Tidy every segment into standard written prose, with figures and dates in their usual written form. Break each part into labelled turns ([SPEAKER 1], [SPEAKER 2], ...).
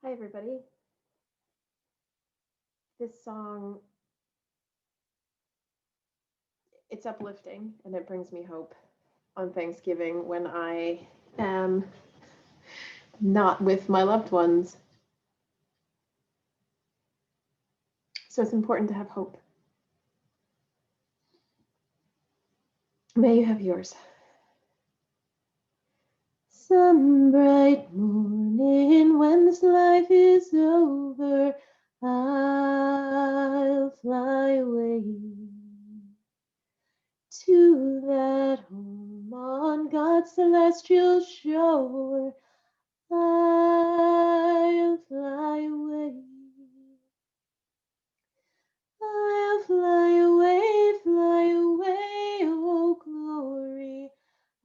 [SPEAKER 1] Hi, everybody. This song, it's uplifting and it brings me hope on Thanksgiving when I am not with my loved ones. So it's important to have hope. May you have yours. Some bright morning when this life is over, I'll fly away to that home on God's celestial shore. I'll fly away. I'll fly away, oh glory.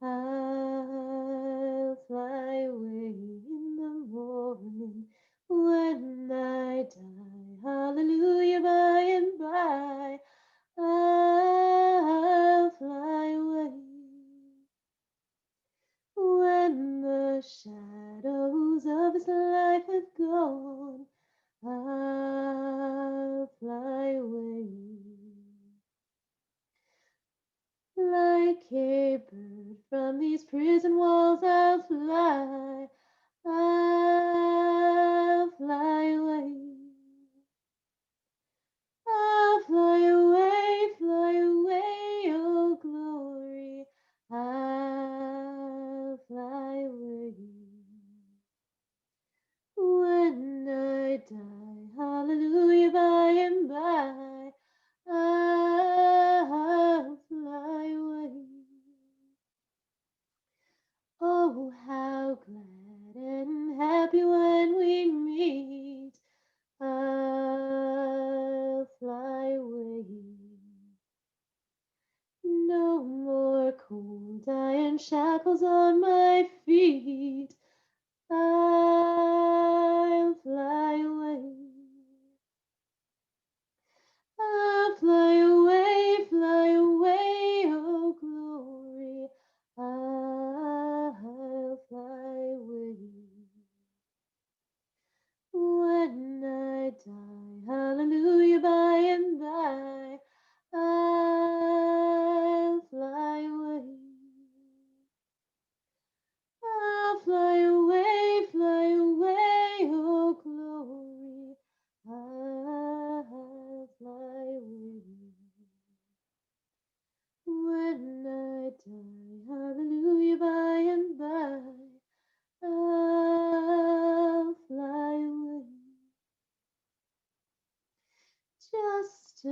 [SPEAKER 1] I'll fly away in the morning when I die. Hallelujah, by and by. I'll fly away when the shadows of this life have gone. I'll fly away like a bird from these prison walls. I'll fly. I'll fly away. I'll fly away, oh glory. I'll fly away when I die. Hallelujah, by and by. I'll fly away. Oh, how glad and happy when we meet. I'll fly away. No more cold iron shackles on my feet. I'll fly away. I'll fly away, oh glory. I'll fly away when I die. Hallelujah, by and by. I'll fly away. I'll fly away, oh glory. I'll fly away when I die. Hallelujah, by and by. I'll fly away. Just a